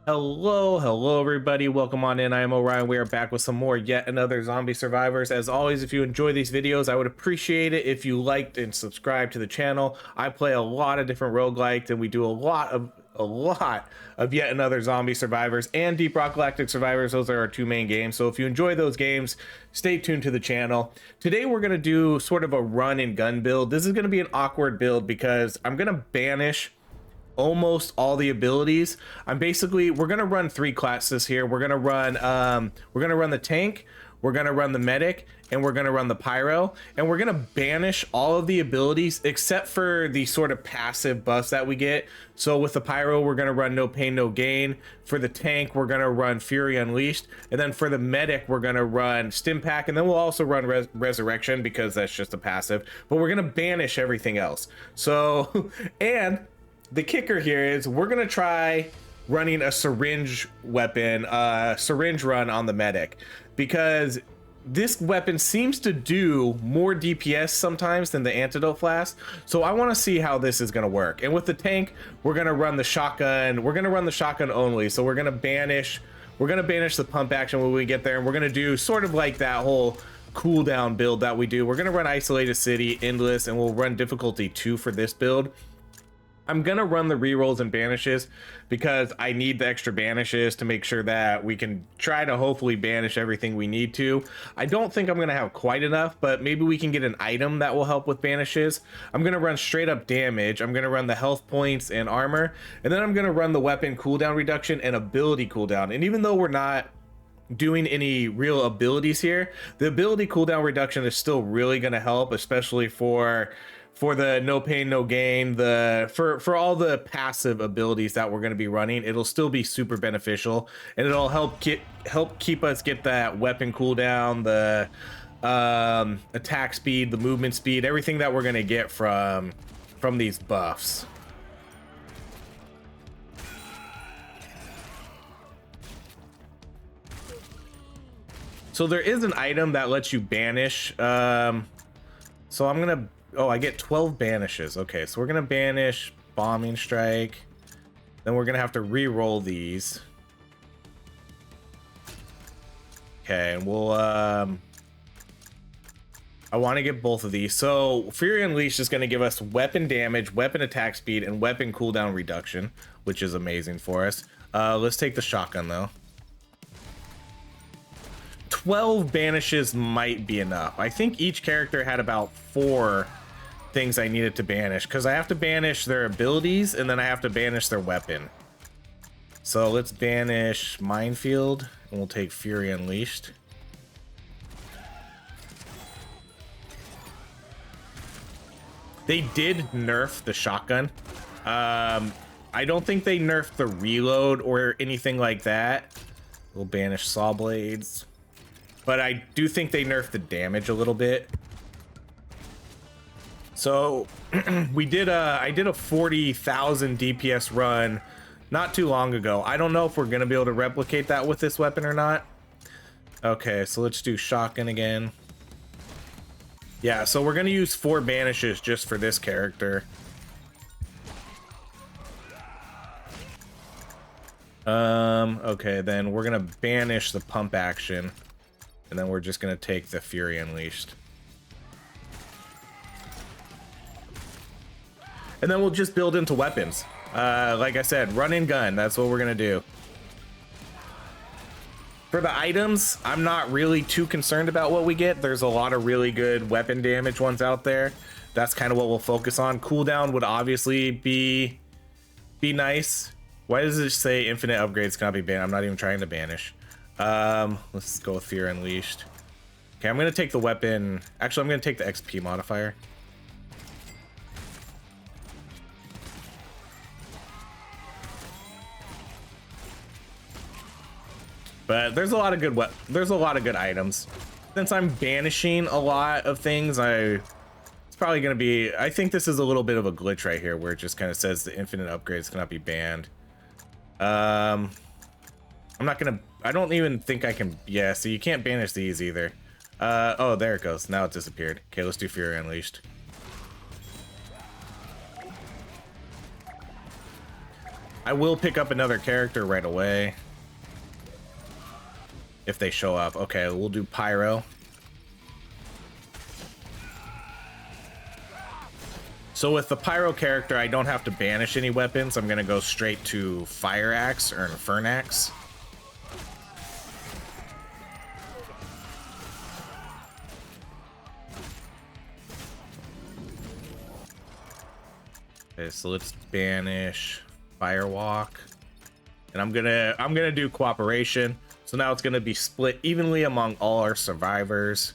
Hello everybody. Welcome on in. I am Orion. We are back with some more yet another zombie survivors. As always, if you enjoy these videos, I would appreciate it if you liked and subscribed to the channel. I play a lot of different roguelikes and we do a lot of yet another zombie survivors and Deep Rock Galactic Survivors. Those are our two main games. So if you enjoy those games, stay tuned to the channel. Today we're going to do sort of a run and gun build. This is going to be an awkward build because I'm going to banish almost all the abilities. We're gonna run three classes here. We're gonna run the tank, we're gonna run the medic, and we're gonna run the pyro, and we're gonna banish all of the abilities except for the sort of passive buffs that we get. So with the pyro, we're gonna run no pain no gain. For the tank, we're gonna run fury unleashed, and then for the medic, we're gonna run stim pack, and then we'll also run resurrection because that's just a passive, but we're gonna banish everything else. So and the kicker here is we're gonna try running a syringe weapon, syringe run on the medic, because this weapon seems to do more DPS sometimes than the antidote flask. So I want to see how this is going to work. And with the tank, we're going to run the shotgun. We're going to run the shotgun only. So we're going to banish the pump action when we get there, and we're going to do sort of like that whole cooldown build that we do. We're going to run isolated city, endless, and we'll run difficulty 2 for this build. I'm gonna run the rerolls and banishes because I need the extra banishes to make sure that we can try to hopefully banish everything we need to. I don't think I'm gonna have quite enough, but maybe we can get an item that will help with banishes. I'm gonna run straight up damage. I'm gonna run the health points and armor, and then I'm gonna run the weapon cooldown reduction and ability cooldown. And even though we're not doing any real abilities here, the ability cooldown reduction is still really gonna help, especially for the no pain no gain, for all the passive abilities that we're going to be running. It'll still be super beneficial, and it'll help keep us get that weapon cooldown, the attack speed, the movement speed, everything that we're going to get from these buffs. So there is an item that lets you banish, so I'm gonna, oh, I get 12 banishes. Okay, so we're gonna banish bombing strike, then we're gonna have to re-roll these. Okay, and we'll I want to get both of these. So fury unleashed is going to give us weapon damage, weapon attack speed, and weapon cooldown reduction, which is amazing for us. Let's take the shotgun though. 12 banishes might be enough. I think each character had about 4 things I needed to banish, because I have to banish their abilities and then I have to banish their weapon. So let's banish minefield, and we'll take fury unleashed. They did nerf the shotgun. I don't think they nerfed the reload or anything like that. We'll banish saw blades, but I do think they nerfed the damage a little bit. So I did a 40,000 DPS run not too long ago. I don't know if we're gonna be able to replicate that with this weapon or not. Okay, so let's do shotgun again. Yeah, so we're gonna use 4 banishes just for this character. Okay, then we're gonna banish the pump action, and then we're just gonna take the fury unleashed. And then we'll just build into weapons. Like I said, run and gun, that's what we're gonna do. For the items, I'm not really too concerned about what we get. There's a lot of really good weapon damage ones out there. That's kind of what we'll focus on. Cooldown would obviously be nice. Why does it say infinite upgrades cannot be banned? I'm not even trying to banish. Let's go with fear unleashed. Okay, I'm gonna take the weapon. Actually, I'm gonna take the XP modifier. But there's a lot of good items. Since I'm banishing a lot of things, it's probably gonna be, I think this is a little bit of a glitch right here where it just kind of says the infinite upgrades cannot be banned. I don't even think I can, yeah, so you can't banish these either. Oh, there it goes. Now it disappeared. Okay, let's do Fury Unleashed. I will pick up another character right away if they show up. Okay, we'll do Pyro. So with the Pyro character, I don't have to banish any weapons. I'm gonna go straight to Fire Axe or Infernax. Okay, so let's banish Firewalk, and I'm gonna do Cooperation. So now it's gonna be split evenly among all our survivors.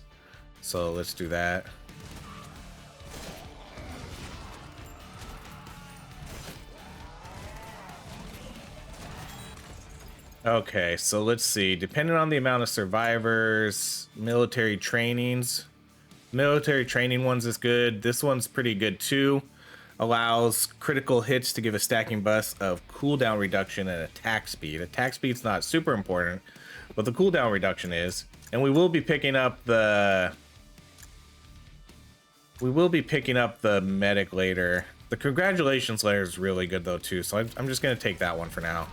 So let's do that. Okay, so let's see. Depending on the amount of survivors, military trainings. Military training ones is good. This one's pretty good too. Allows critical hits to give a stacking boost of cooldown reduction and attack speed. Attack speed's not super important, but the cooldown reduction is. And we will be picking up the medic later. The congratulations letter is really good though too, so I'm just gonna take that one for now.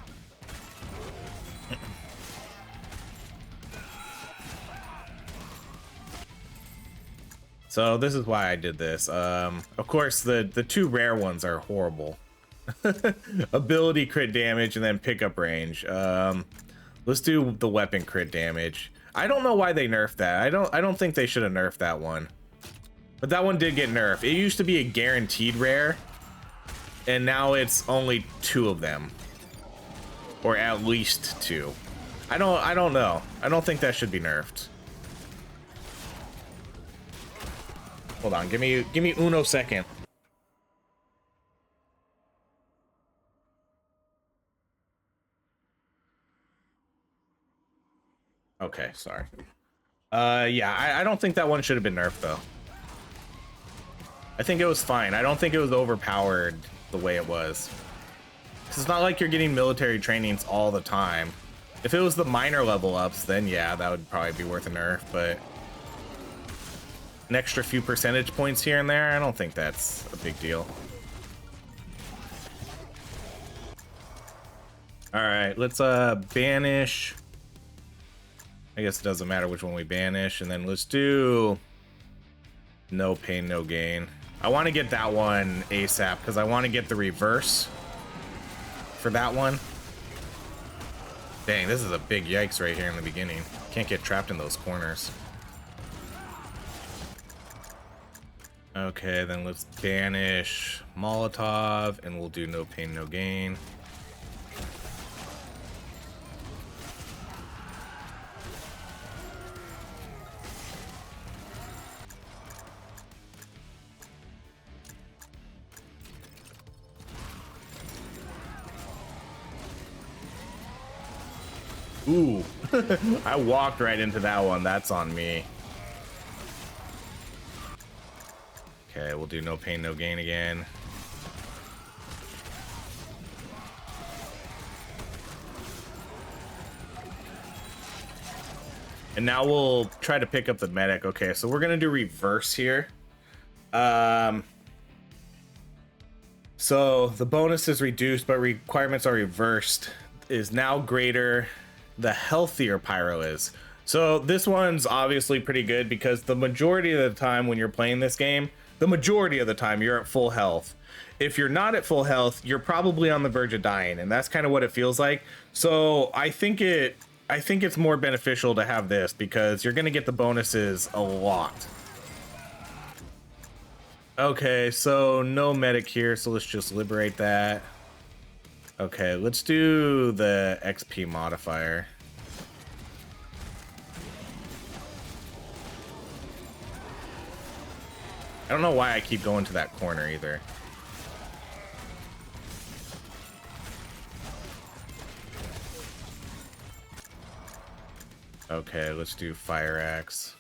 So this is why I did this. Of course, the two rare ones are horrible. Ability crit damage and then pickup range. Let's do the weapon crit damage. I don't know why they nerfed that. I don't think they should have nerfed that one. But that one did get nerfed. It used to be a guaranteed rare, and now it's only 2 of them, or at least 2. I don't know. I don't think that should be nerfed. Hold on, give me uno second. Okay, sorry. Yeah, I don't think that one should have been nerfed though. I think it was fine. I don't think it was overpowered the way it was. 'Cause it's not like you're getting military trainings all the time. If it was the minor level ups, then yeah, that would probably be worth a nerf, but an extra few percentage points here and there, I don't think that's a big deal. All right, let's banish. I guess it doesn't matter which one we banish, and then let's do no pain, no gain. I want to get that one ASAP because I want to get the reverse for that one. Dang, this is a big yikes right here in the beginning. Can't get trapped in those corners. Okay, then let's banish Molotov, and we'll do no pain, no gain. Ooh, I walked right into that one. That's on me. Okay, we'll do no pain, no gain again. And now we'll try to pick up the medic. Okay, so we're gonna do reverse here. So the bonus is reduced, but requirements are reversed. Is now greater the healthier Pyro is. So this one's obviously pretty good because the majority of the time when you're playing this game, the majority of the time you're at full health. If you're not at full health, you're probably on the verge of dying, and that's kind of what it feels like. So I think it's more beneficial to have this because you're gonna get the bonuses a lot. Okay, so no medic here, so let's just liberate that. Okay, let's do the XP modifier. I don't know why I keep going to that corner either. Okay, let's do Fire Axe.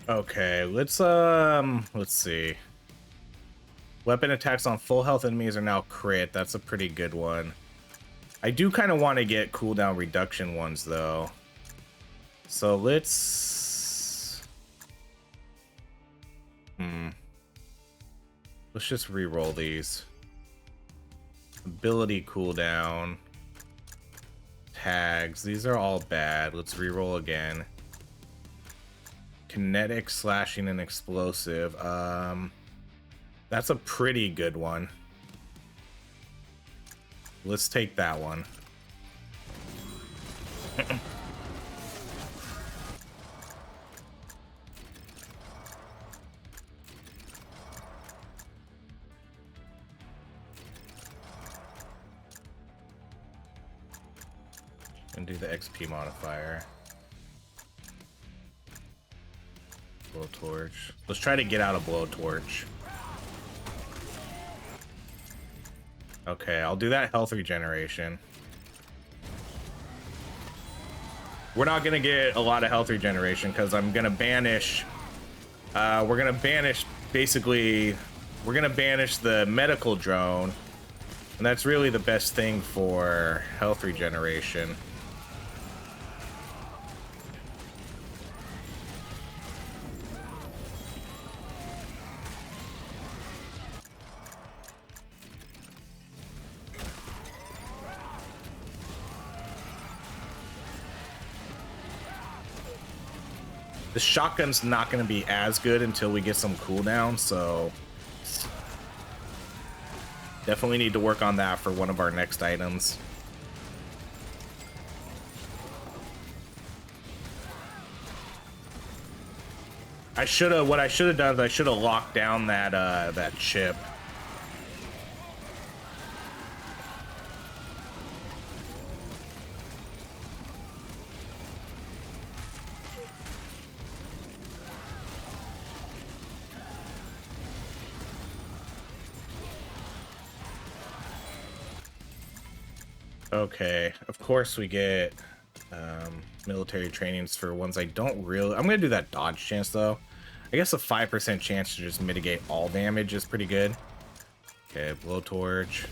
Okay, let's see. Weapon attacks on full health enemies are now crit. That's a pretty good one. I do kind of want to get cooldown reduction ones though. So let's let's just re-roll these. Ability cooldown. Tags. These are all bad. Let's re-roll again. Kinetic, slashing, and explosive. That's a pretty good one. Let's take that one. And do the XP modifier. Blowtorch. Let's try to get out of Blowtorch. Okay, I'll do that health regeneration. We're not gonna get a lot of health regeneration because I'm gonna banish. We're gonna banish basically. We're gonna banish the medical drone, and that's really the best thing for health regeneration. The shotgun's not going to be as good until we get some cooldown, so definitely need to work on that for one of our next items. What I should have done is I should have locked down that chip. Okay, of course we get military trainings for ones I don't really... I'm gonna do that dodge chance though. I guess a 5% chance to just mitigate all damage is pretty good. Okay, blowtorch.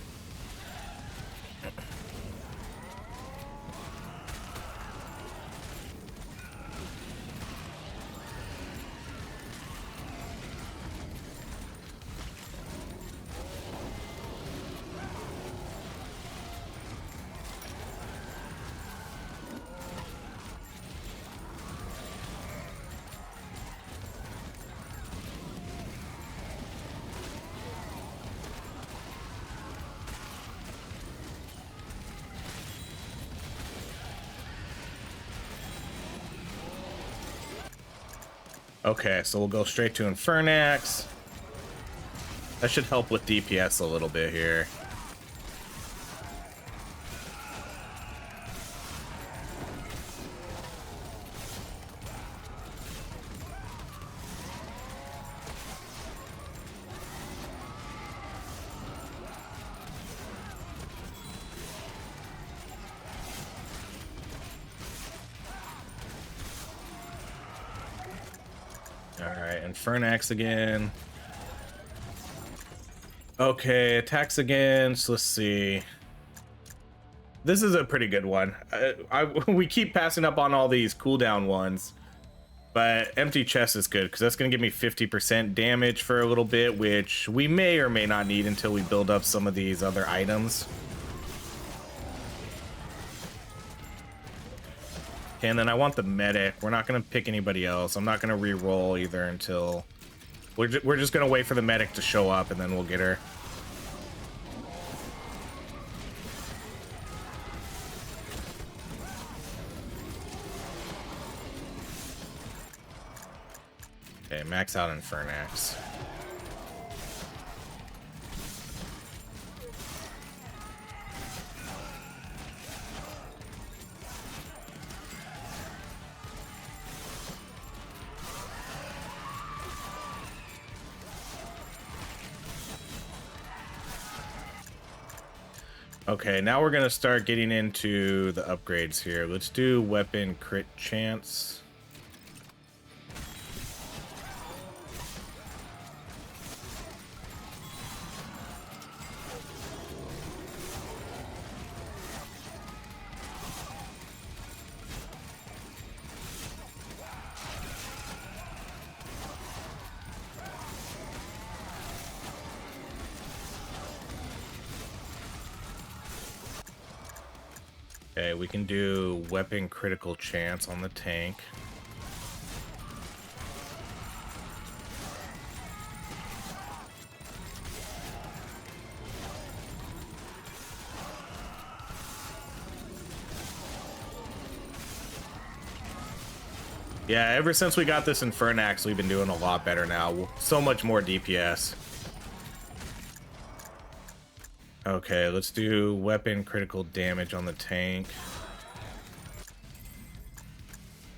Okay, so we'll go straight to Infernax. That should help with DPS a little bit here. Infernax again. Okay, attacks again. So let's see. This is a pretty good one. We keep passing up on all these cooldown ones, but empty chest is good because that's going to give me 50% damage for a little bit, which we may or may not need until we build up some of these other items. And then I want the medic. We're not going to pick anybody else. I'm not going to re-roll either until... We're just going to wait for the medic to show up, and then we'll get her. Okay, max out Infernax. Okay, now we're gonna start getting into the upgrades here. Let's do weapon crit chance. Okay, we can do weapon critical chance on the tank. Yeah, ever since we got this Infernax, we've been doing a lot better now. So much more DPS. Okay, let's do weapon critical damage on the tank.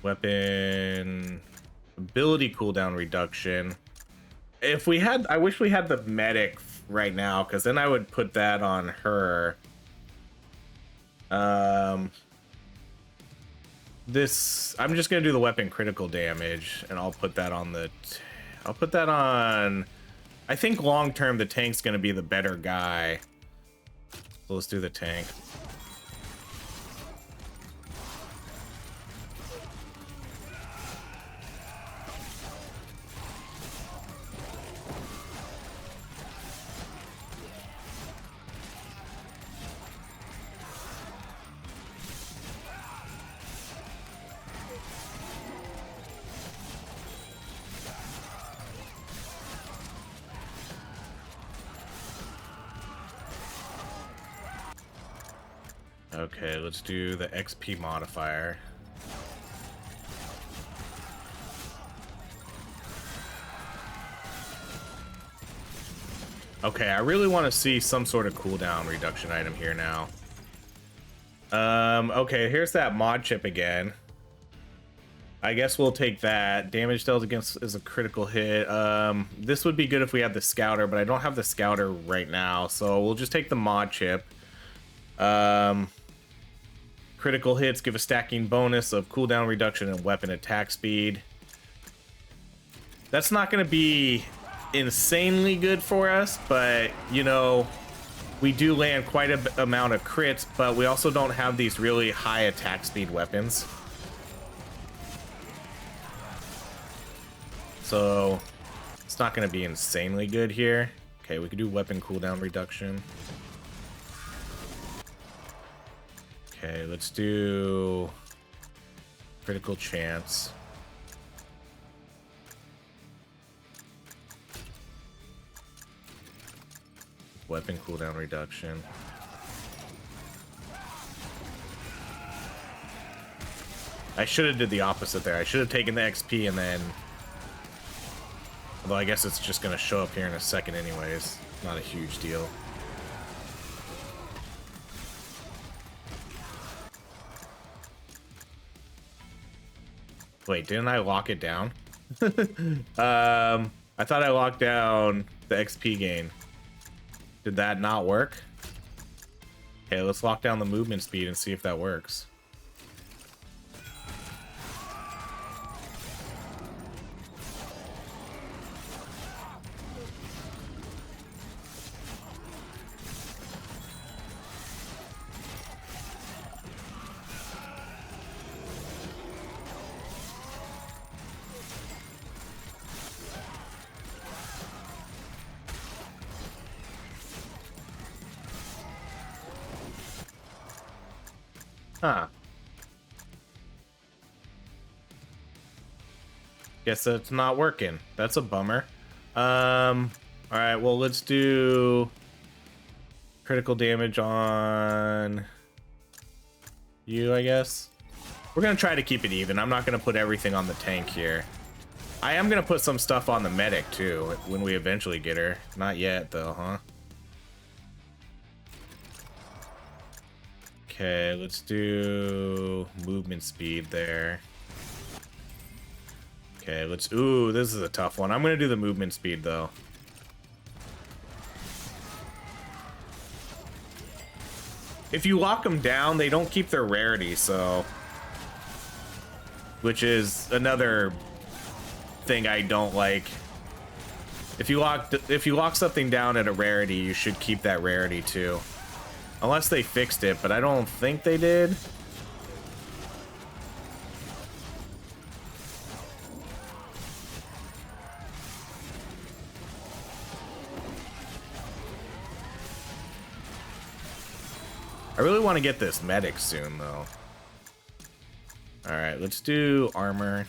Weapon ability cooldown reduction. If we had, I wish we had the medic right now, because then I would put that on her. This, I'm just gonna do the weapon critical damage, and I'll put that on the, I'll put that on, I think long term the tank's gonna be the better guy. So let's do the tank. Okay, let's do the XP modifier. Okay, I really want to see some sort of cooldown reduction item here now. Okay, here's that mod chip again. I guess we'll take that. Damage dealt against is a critical hit. This would be good if we had the scouter, but I don't have the scouter right now, so we'll just take the mod chip. Critical hits give a stacking bonus of cooldown reduction and weapon attack speed. That's not going to be insanely good for us, but, you know, we do land quite a amount of crits, but we also don't have these really high attack speed weapons. So it's not going to be insanely good here. Okay, we could do weapon cooldown reduction. Okay, let's do critical chance. Weapon cooldown reduction. I should have did the opposite there. I should have taken the XP and then... Although I guess it's just going to show up here in a second anyways. Not a huge deal. Wait, didn't I lock it down? I thought I locked down the XP gain. Did that not work? Okay, let's lock down the movement speed and see if that works. Huh. Guess that's not working. That's a bummer. Alright, well, let's do critical damage on you, I guess. We're gonna try to keep it even. I'm not gonna put everything on the tank here. I am gonna put some stuff on the medic, too, when we eventually get her. Not yet, though, huh? Okay, let's do movement speed there. Okay, let's... Ooh, this is a tough one. I'm gonna do the movement speed, though. If you lock them down, they don't keep their rarity, so... Which is another thing I don't like. If you lock something down at a rarity, you should keep that rarity, too. Unless they fixed it, but I don't think they did. I really want to get this medic soon, though. All right, let's do armor.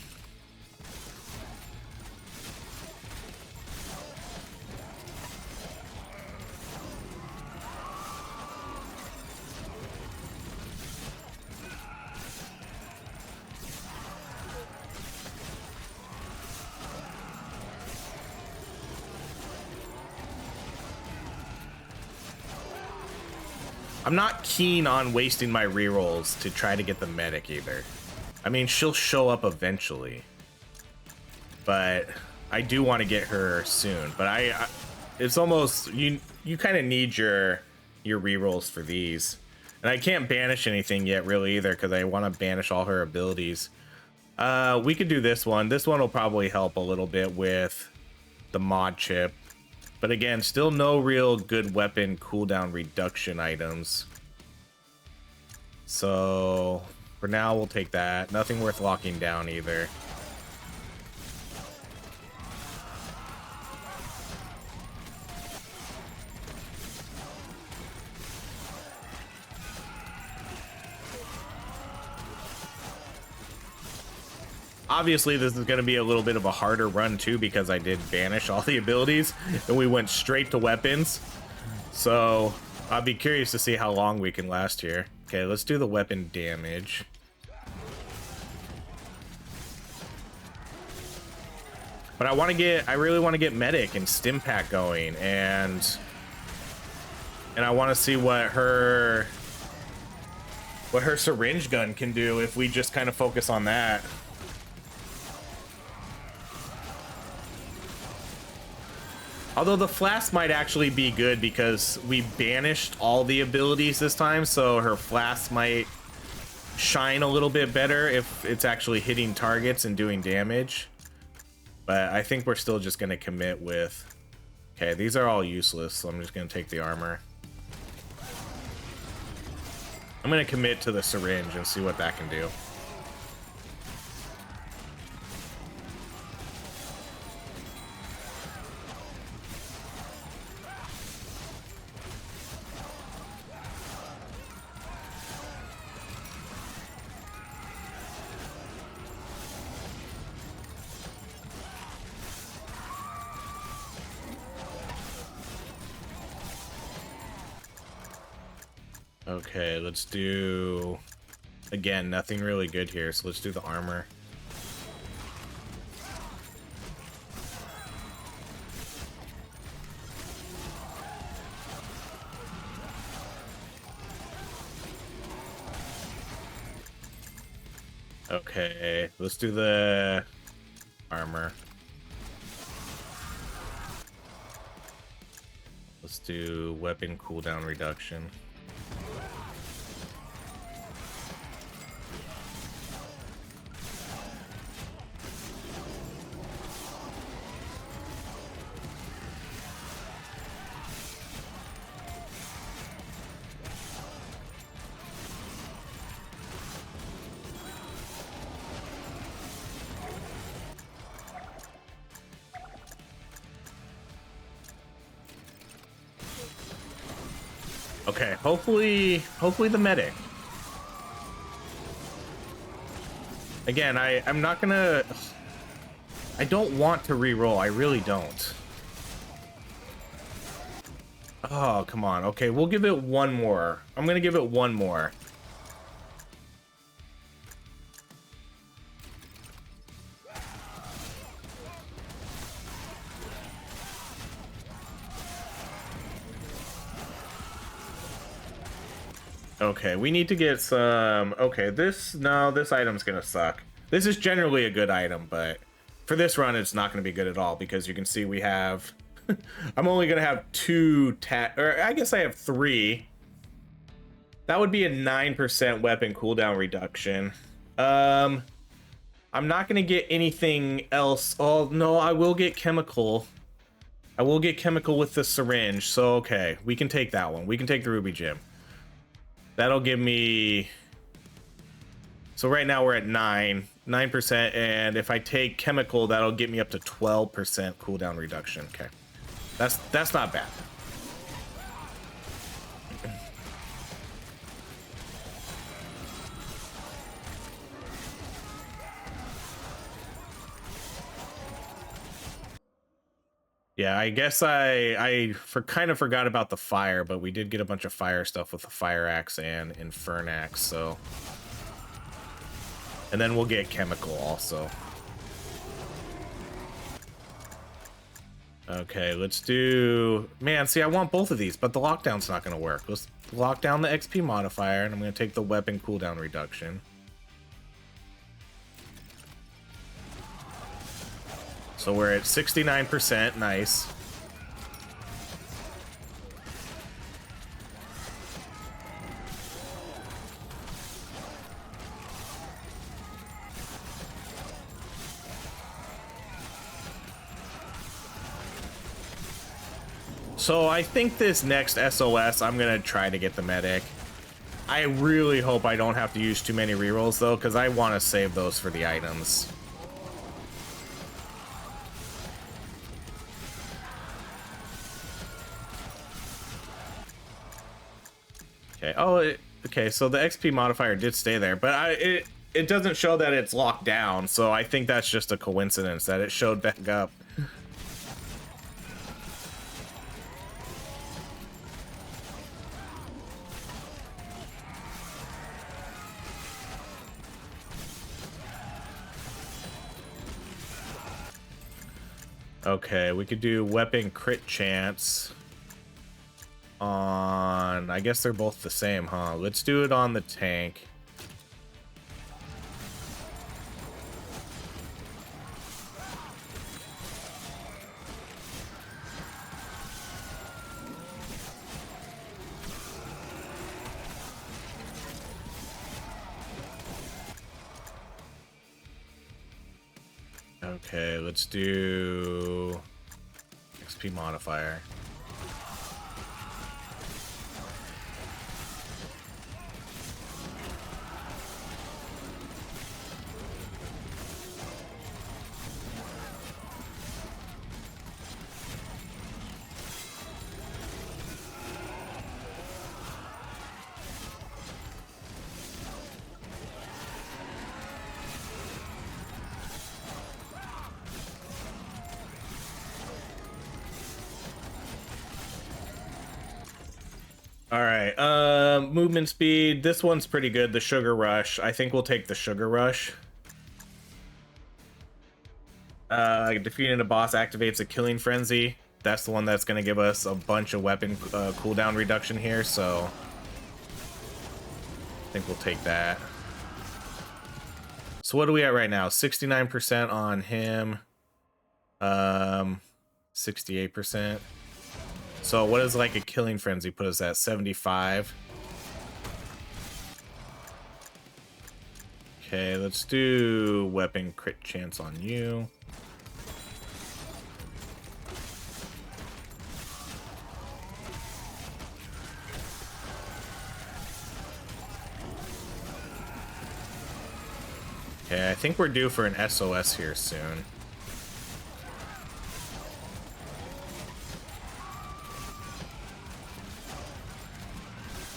I'm not keen on wasting my rerolls to try to get the medic either. I mean, she'll show up eventually, but I do want to get her soon. But it's almost, you kind of need your rerolls for these. And I can't banish anything yet really either, because I want to banish all her abilities. We could do this one. This one will probably help a little bit with the mod chip. But again, still no real good weapon cooldown reduction items. So for now, we'll take that. Nothing worth locking down either. Obviously, this is going to be a little bit of a harder run too, because I did banish all the abilities and we went straight to weapons. So I'll be curious to see how long we can last here. Okay, let's do the weapon damage. But I really want to get medic and stim pack going, and I want to see what her syringe gun can do if we just kind of focus on that. Although the flask might actually be good because we banished all the abilities this time, so her flask might shine a little bit better if it's actually hitting targets and doing damage. But I think we're still just going to commit with... Okay, these are all useless, so I'm just going to take the armor. I'm going to commit to the syringe and see what that can do. Okay, let's do... Again, nothing really good here, so let's do the armor. Okay, let's do the armor. Let's do weapon cooldown reduction. Okay, hopefully the medic. Again, I'm not gonna... I don't want to re-roll, I really don't. Oh, come on. Okay, we'll give it one more. I'm gonna give it one more. Okay, we need to get some... Okay, this item's gonna suck. This is generally a good item, but for this run, it's not gonna be good at all, because you can see we have... I'm only gonna have or I guess I have 3. That would be a 9% weapon cooldown reduction. I'm not gonna get anything else. Oh, no, I will get chemical. I will get chemical with the syringe, so okay, we can take that one. We can take the ruby gem. That'll give me... So right now we're at 9%, and if I take chemical, that'll get me up to 12% cooldown reduction. Okay, that's not bad. Yeah, I guess kind of forgot about the fire, but we did get a bunch of fire stuff with the fire axe and infernax, so. And then we'll get chemical also. Okay, let's do... Man, see, I want both of these, but the lockdown's not going to work. Let's lock down the XP modifier, and I'm going to take the weapon cooldown reduction. So we're at 69%. Nice. So I think this next SOS, I'm going to try to get the medic. I really hope I don't have to use too many rerolls, though, because I want to save those for the items. Okay. Oh, okay. So the XP modifier did stay there, but it doesn't show that it's locked down. So I think that's just a coincidence that it showed back up. Okay, we could do weapon crit chance on... I guess they're both the same, huh? Let's do it on the tank. Okay, let's do XP modifier. All right, movement speed. This one's pretty good. The sugar rush. I think we'll take the sugar rush. Defeating a boss activates a killing frenzy. That's the one that's going to give us a bunch of weapon cooldown reduction here, so I think we'll take that. So what are we at right now? 69% on him. 68%. So what is like a killing frenzy put us at? 75. Okay, let's do weapon crit chance on you. Okay, I think we're due for an SOS here soon.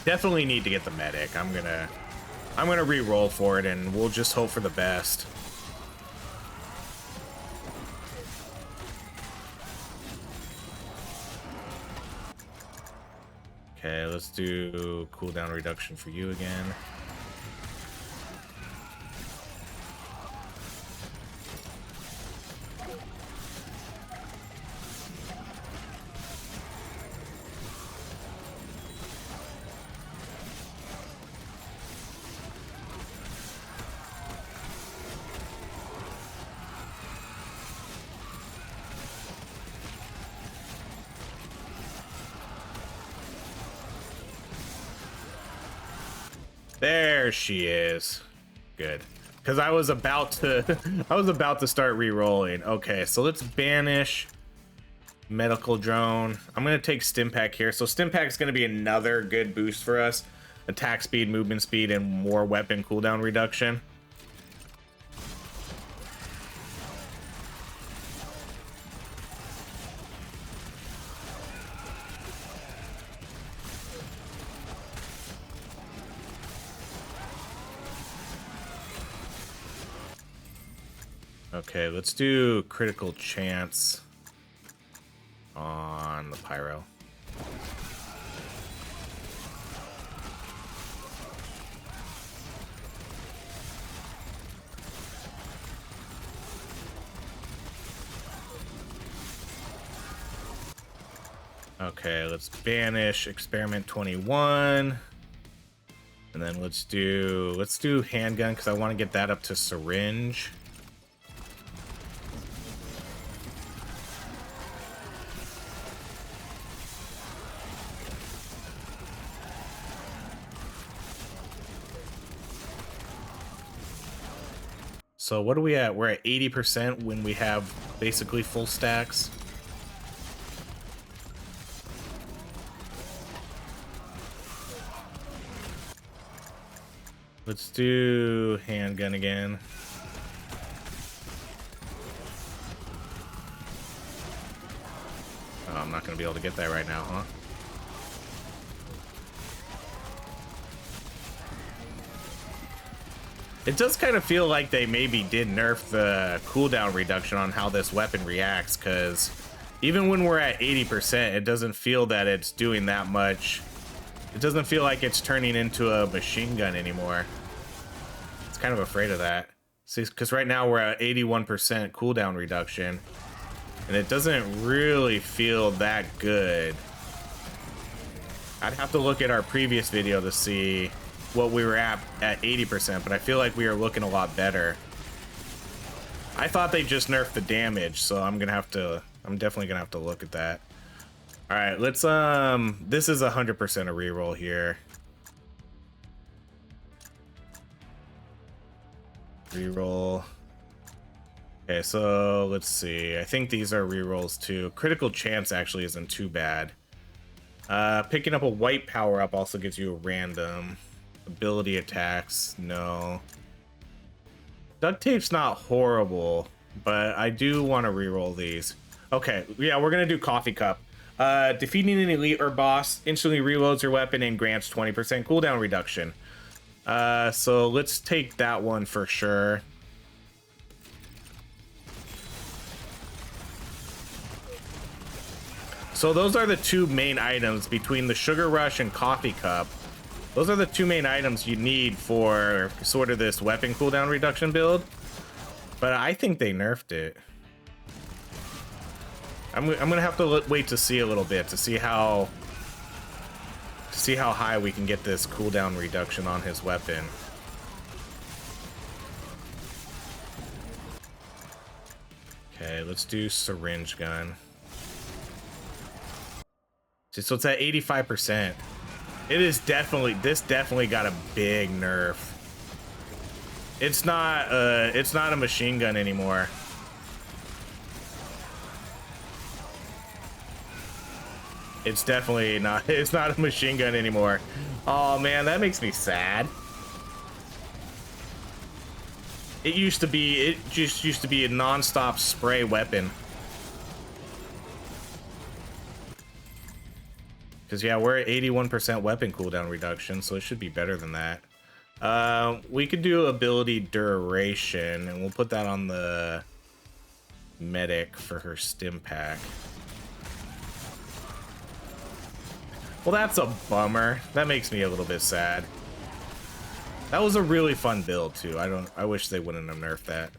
Definitely need to get the medic. I'm gonna re-roll for it, and we'll just hope for the best. Okay, let's do cooldown reduction for you again. There she is. Good. Because I was about to start re-rolling. Okay, so let's banish medical drone. I'm gonna take Stimpack here. So Stimpack is gonna be another good boost for us. Attack speed, movement speed, and more weapon cooldown reduction. Okay, let's do critical chance. on the pyro. Okay, let's banish experiment 21. And then let's do handgun because I want to get that up to syringe. So what are we at? We're at 80% when we have basically full stacks. Let's do handgun again. Oh, I'm not gonna be able to get that right now, huh? It does kind of feel like they maybe did nerf the cooldown reduction on how this weapon reacts, because even when we're at 80%, it doesn't feel that it's doing that much. It doesn't feel like it's turning into a machine gun anymore. It's kind of afraid of that. See, because right now we're at 81% cooldown reduction, and it doesn't really feel that good. I'd have to look at our previous video to see what we were at 80%, but I feel like we are looking a lot better. I thought they just nerfed the damage, so I'm definitely gonna have to look at that. All right, let's this is 100% a reroll here. Reroll. Okay, so let's see. I think these are rerolls too. Critical chance actually isn't too bad. Picking up a white power up also gives you a random. Ability attacks, no. Duct tape's not horrible, but I do want to reroll these. Okay, yeah, we're gonna do coffee cup. Defeating an elite or boss instantly reloads your weapon and grants 20% cooldown reduction. So let's take that one for sure. So those are the two main items between the sugar rush and coffee cup. Those are the two main items you need for sort of this weapon cooldown reduction build. But I think they nerfed it. I'm gonna have to wait to see a little bit to see how high we can get this cooldown reduction on his weapon. Okay, let's do syringe gun. So it's at 85%. This definitely got a big nerf. It's not a machine gun anymore. It's definitely not. It's not a machine gun anymore. Oh man, that makes me sad. It just used to be a non-stop spray weapon. Because yeah, we're at 81% weapon cooldown reduction, so it should be better than that. We could do ability duration, and we'll put that on the medic for her stim pack. Well, that's a bummer. That makes me a little bit sad. That was a really fun build too. I wish they wouldn't have nerfed that.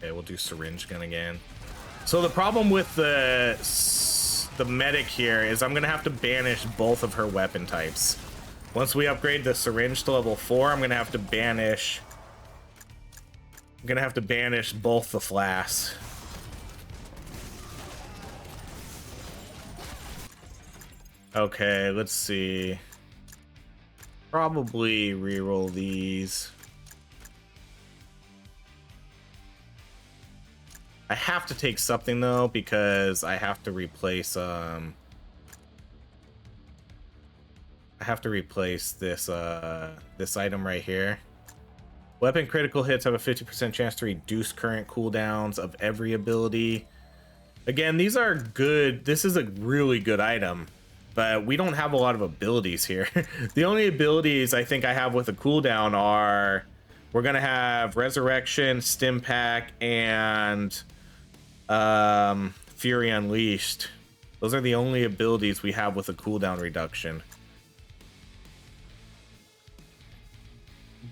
Okay, we'll do syringe gun again. So the problem with the medic here is I'm gonna have to banish both of her weapon types. Once we upgrade the syringe to level 4, I'm gonna have to banish both the flasks. Okay, let's see. Probably reroll these. I have to take something though, because I have to replace this this item right here. Weapon critical hits have a 50% chance to reduce current cooldowns of every ability. Again, these are good. This is a really good item, but we don't have a lot of abilities here. The only abilities I think I have with a cooldown are we're gonna have Resurrection, Stim Pack, and Fury Unleashed. Those are the only abilities we have with a cooldown reduction.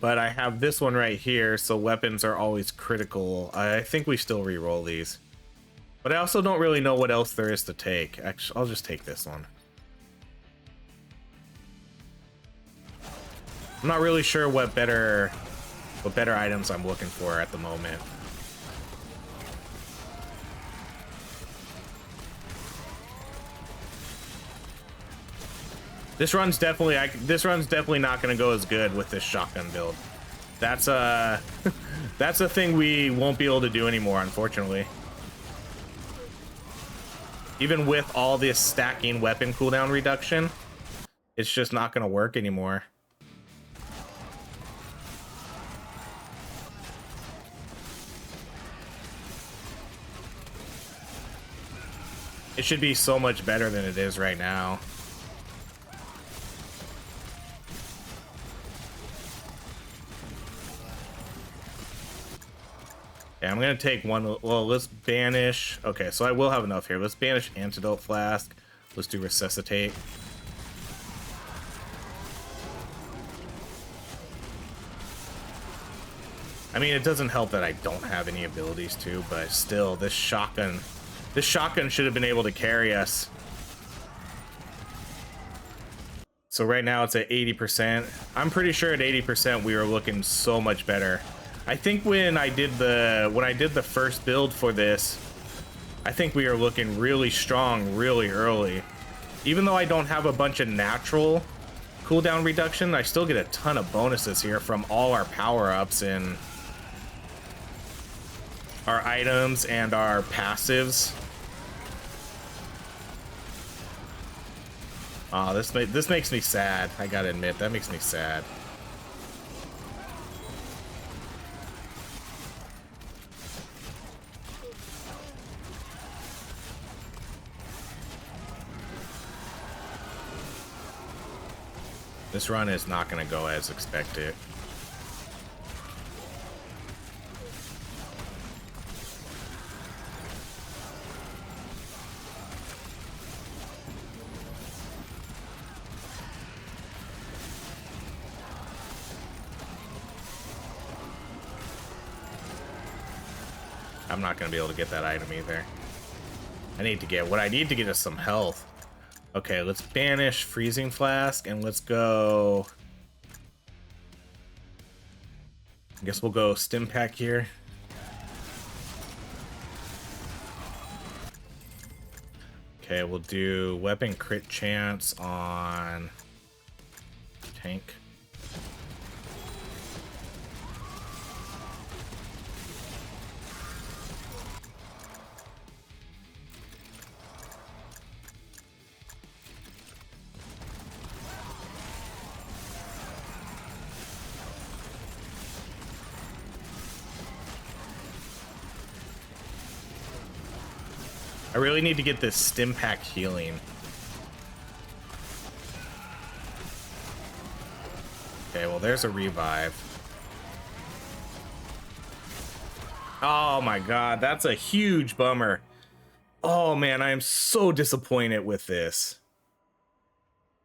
But I have this one right here, so weapons are always critical. I think we still re-roll these. But I also don't really know what else there is to take. Actually, I'll just take this one. I'm not really sure what better items I'm looking for at the moment. This run's definitely not going to go as good with this shotgun build. That's a that's a thing we won't be able to do anymore, unfortunately. Even with all this stacking weapon cooldown reduction, it's just not going to work anymore. It should be so much better than it is right now. Yeah, I'm gonna take one. Well, let's banish. Okay, so I will have enough here. Let's banish Antidote Flask. Let's do Resuscitate. I mean, it doesn't help that I don't have any abilities to, but still, this shotgun should have been able to carry us. So right now it's at 80%. I'm pretty sure at 80% we were looking so much better. I think when I did the first build for this, I think we were looking really strong really early. Even though I don't have a bunch of natural cooldown reduction, I still get a ton of bonuses here from all our power-ups and our items and our passives. Oh, this makes me sad. I gotta admit, that makes me sad. This run is not going to go as expected. I'm not going to be able to get that item either. What I need to get is some health. Okay, let's banish Freezing Flask and let's go. I guess we'll go Stim Pack here. Okay, we'll do Weapon Crit Chance on Tank. I really need to get this Stim Pack healing. Okay, well, there's a revive. Oh my god, that's a huge bummer. Oh man, I am so disappointed with this.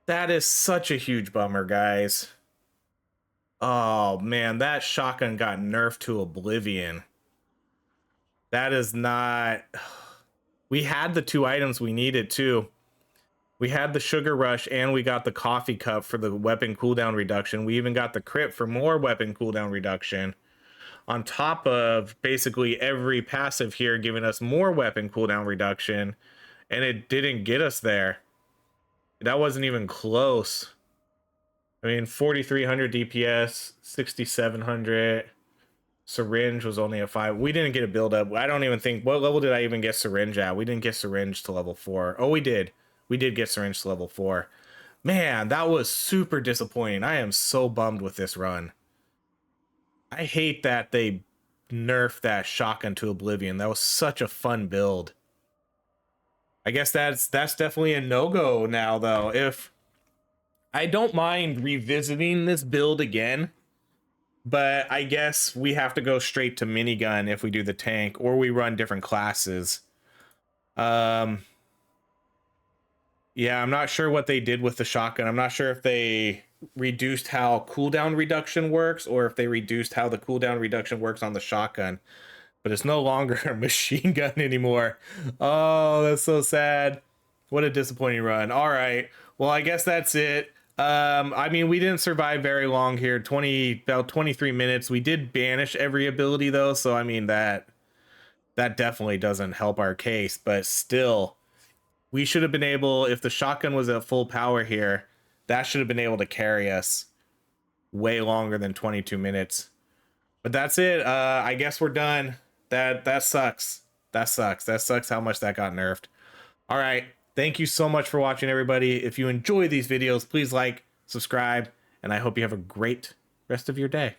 That is such a huge bummer, guys. Oh man, that shotgun got nerfed to oblivion. That is not... We had the two items we needed too. We had the Sugar Rush and we got the Coffee Cup for the weapon cooldown reduction. We even got the crit for more weapon cooldown reduction. On top of basically every passive here giving us more weapon cooldown reduction. And it didn't get us there. That wasn't even close. I mean, 4,300 DPS, 6,700. Syringe was only a 5. We didn't get a build up. I don't even think, what level did I even get Syringe at? We didn't get Syringe to level 4. Oh, we did. We did get Syringe to level 4. Man, that was super disappointing. I am so bummed with this run. I hate that they nerfed that shotgun to oblivion. That was such a fun build. I guess that's definitely a no-go now, though. If I don't mind revisiting this build again, but I guess we have to go straight to minigun if we do the tank, or we run different classes. Yeah, I'm not sure what they did with the shotgun. I'm not sure if they reduced how cooldown reduction works, or if they reduced how the cooldown reduction works on the shotgun. But it's no longer a machine gun anymore. Oh, that's so sad. What a disappointing run. All right. Well, I guess that's it. I mean, we didn't survive very long here. About 23 minutes. We did banish every ability though, so I mean that definitely doesn't help our case, but still, we should have been able, if the shotgun was at full power here, that should have been able to carry us way longer than 22 minutes. But that's it. I guess we're done. That sucks. That sucks. That sucks how much that got nerfed. All right. Thank you so much for watching, everybody. If you enjoy these videos, please like, subscribe, and I hope you have a great rest of your day.